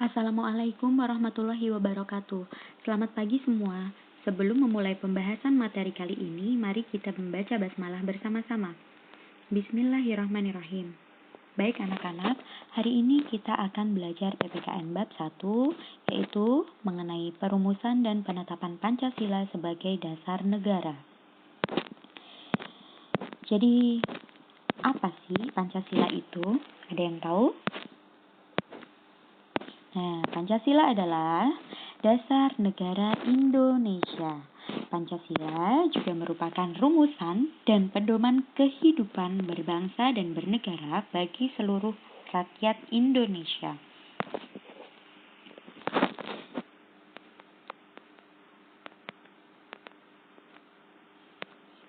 Assalamualaikum warahmatullahi wabarakatuh. Selamat pagi semua. Sebelum memulai pembahasan materi kali ini, mari kita membaca basmalah bersama-sama. Bismillahirrahmanirrahim. Baik anak-anak, hari ini kita akan belajar PPKN bab 1, yaitu mengenai perumusan dan penetapan Pancasila sebagai dasar negara. Jadi, apa sih Pancasila itu? Ada yang tahu? Nah, Pancasila adalah dasar negara Indonesia. Pancasila juga merupakan rumusan dan pedoman kehidupan berbangsa dan bernegara bagi seluruh rakyat Indonesia.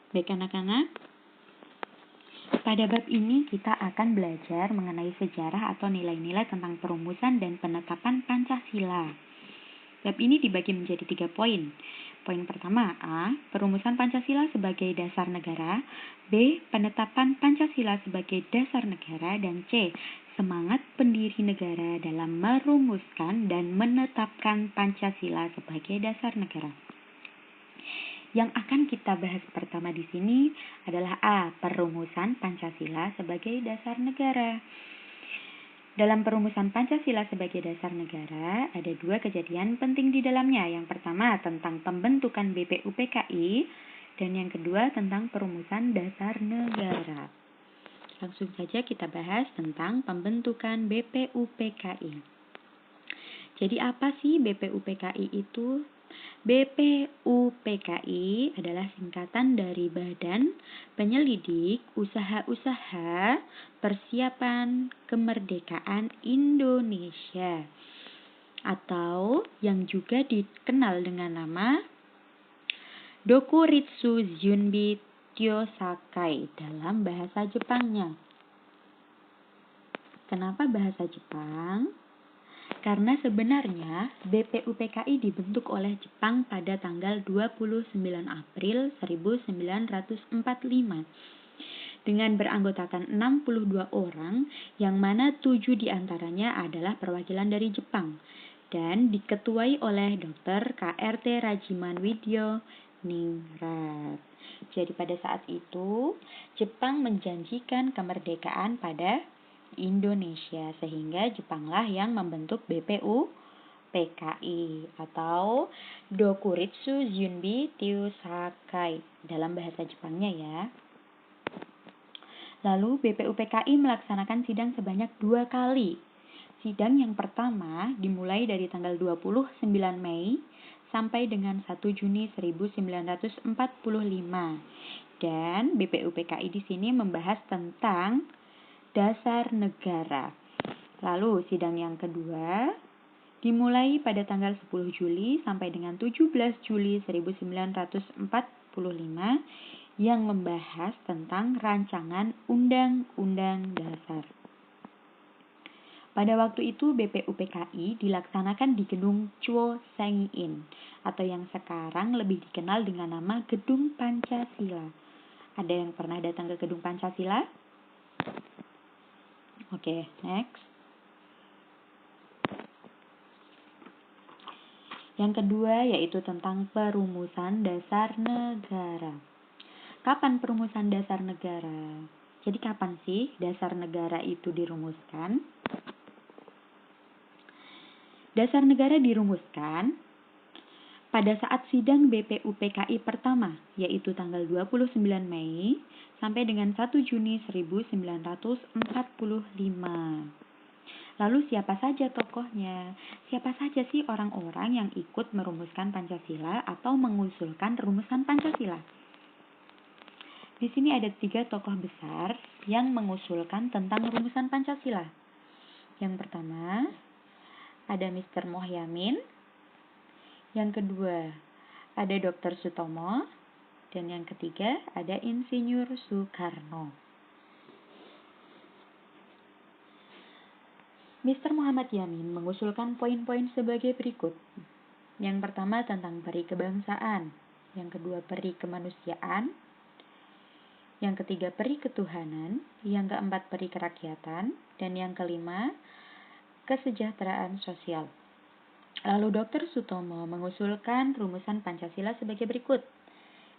Baik anak-anak, pada bab ini kita akan belajar mengenai sejarah atau nilai-nilai tentang perumusan dan penetapan Pancasila. Bab ini dibagi menjadi 3 poin. Poin pertama A, perumusan Pancasila sebagai dasar negara, B, penetapan Pancasila sebagai dasar negara, dan C, semangat pendiri negara dalam merumuskan dan menetapkan Pancasila sebagai dasar negara. Yang akan kita bahas pertama di sini adalah A, perumusan Pancasila sebagai dasar negara. Dalam perumusan Pancasila sebagai dasar negara, ada 2 kejadian penting di dalamnya. Yang pertama tentang pembentukan BPUPKI, dan yang kedua tentang perumusan dasar negara. Langsung saja kita bahas tentang pembentukan BPUPKI. Jadi apa sih BPUPKI itu? BPUPKI adalah singkatan dari Badan Penyelidik Usaha-Usaha Persiapan Kemerdekaan Indonesia, atau yang juga dikenal dengan nama Dokuritsu Junbi Tyosakai dalam bahasa Jepangnya. Kenapa bahasa Jepang? Karena sebenarnya BPUPKI dibentuk oleh Jepang pada tanggal 29 April 1945 dengan beranggotakan 62 orang, yang mana 7 diantaranya adalah perwakilan dari Jepang dan diketuai oleh Dr. KRT Rajiman Widyo Ningrat. Jadi pada saat itu Jepang menjanjikan kemerdekaan pada Indonesia, sehingga Jepanglah yang membentuk BPUPKI atau Dokuritsu Junbi Tyosakai dalam bahasa Jepangnya ya. Lalu BPUPKI melaksanakan sidang sebanyak 2 kali. Sidang yang pertama dimulai dari tanggal 29 Mei sampai dengan 1 Juni 1945. Dan BPUPKI di sini membahas tentang dasar negara. Lalu sidang yang kedua dimulai pada tanggal 10 Juli sampai dengan 17 Juli 1945 yang membahas tentang rancangan Undang-Undang Dasar. Pada waktu itu BPUPKI dilaksanakan di Gedung Chuo Sang-in atau yang sekarang lebih dikenal dengan nama Gedung Pancasila. Ada yang pernah datang ke Gedung Pancasila? Oke, next. Yang kedua yaitu tentang perumusan dasar negara. Kapan perumusan dasar negara? Jadi kapan sih dasar negara itu dirumuskan? Dasar negara dirumuskan pada saat sidang BPUPKI pertama, yaitu tanggal 29 Mei sampai dengan 1 Juni 1945. Lalu siapa saja tokohnya? Siapa saja sih orang-orang yang ikut merumuskan Pancasila atau mengusulkan rumusan Pancasila? Di sini ada 3 tokoh besar yang mengusulkan tentang rumusan Pancasila. Yang pertama, ada Mr. Mohyamin. Yang kedua, ada Dr. Sutomo. Dan yang ketiga, ada Insinyur Soekarno. Mr. Muhammad Yamin mengusulkan poin-poin sebagai berikut. Yang pertama tentang peri kebangsaan. Yang kedua, peri kemanusiaan. Yang ketiga, peri ketuhanan. Yang keempat, peri kerakyatan. Dan yang kelima, kesejahteraan sosial. Lalu Dr. Sutomo mengusulkan rumusan Pancasila sebagai berikut.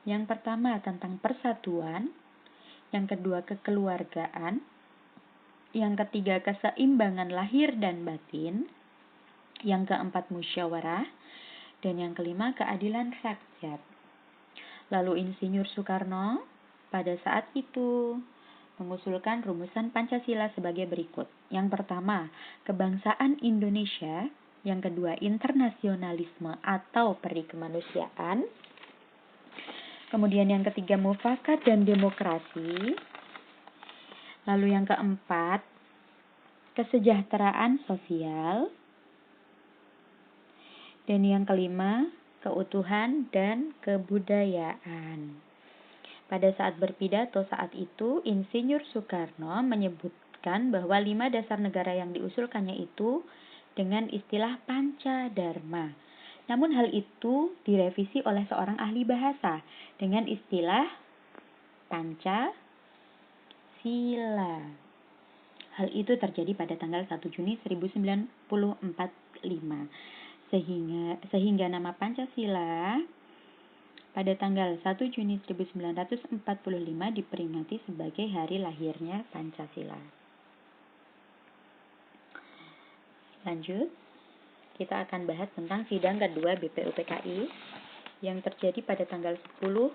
Yang pertama tentang persatuan, yang kedua kekeluargaan, yang ketiga keseimbangan lahir dan batin, yang keempat musyawarah, dan yang kelima keadilan rakyat. Lalu Insinyur Soekarno pada saat itu mengusulkan rumusan Pancasila sebagai berikut. Yang pertama, kebangsaan Indonesia. Yang kedua, internasionalisme atau peri kemanusiaan. Kemudian yang ketiga, mufakat dan demokrasi. Lalu yang keempat, kesejahteraan sosial. Dan yang kelima, keutuhan dan kebudayaan. Pada saat berpidato saat itu, Insinyur Soekarno menyebutkan bahwa 5 dasar negara yang diusulkannya itu dengan istilah Pancadharma. Namun hal itu direvisi oleh seorang ahli bahasa dengan istilah Pancasila. Hal itu terjadi pada tanggal 1 Juni 1945. Sehingga nama Pancasila pada tanggal 1 Juni 1945 diperingati sebagai hari lahirnya Pancasila. Lanjut, kita akan bahas tentang sidang kedua BPUPKI yang terjadi pada tanggal 10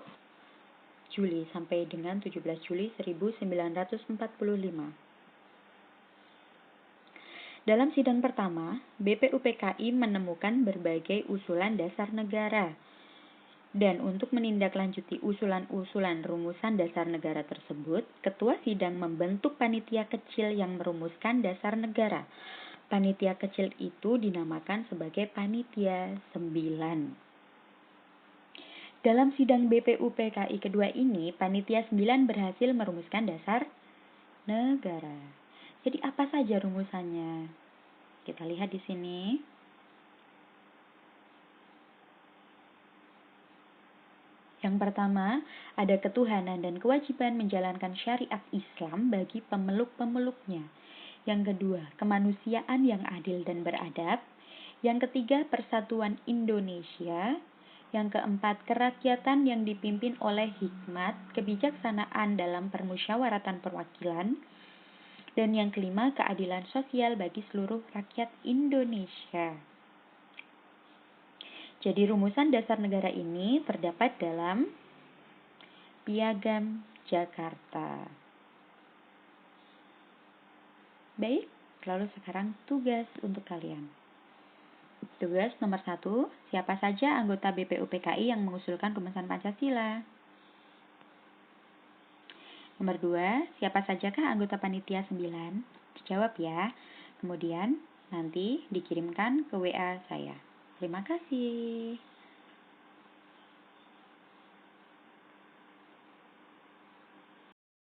Juli sampai dengan 17 Juli 1945. Dalam sidang pertama, BPUPKI menemukan berbagai usulan dasar negara. Dan untuk menindaklanjuti usulan-usulan rumusan dasar negara tersebut, Ketua Sidang membentuk panitia kecil yang merumuskan dasar negara. Panitia kecil itu dinamakan sebagai Panitia 9. Dalam sidang BPUPKI kedua ini, Panitia 9 berhasil merumuskan dasar negara. Jadi apa saja rumusannya? Kita lihat di sini. Yang pertama, ada ketuhanan dan kewajiban menjalankan syariat Islam bagi pemeluk-pemeluknya. Yang kedua, kemanusiaan yang adil dan beradab. Yang ketiga, persatuan Indonesia. Yang keempat, kerakyatan yang dipimpin oleh hikmat, kebijaksanaan dalam permusyawaratan perwakilan. Dan yang kelima, keadilan sosial bagi seluruh rakyat Indonesia. Jadi rumusan dasar negara ini terdapat dalam Piagam Jakarta. Baik, lalu sekarang tugas untuk kalian. Tugas nomor 1, siapa saja anggota BPUPKI yang mengusulkan rumusan Pancasila? Nomor 2, siapa sajakah anggota Panitia 9? Dijawab ya. Kemudian nanti dikirimkan ke WA saya. Terima kasih.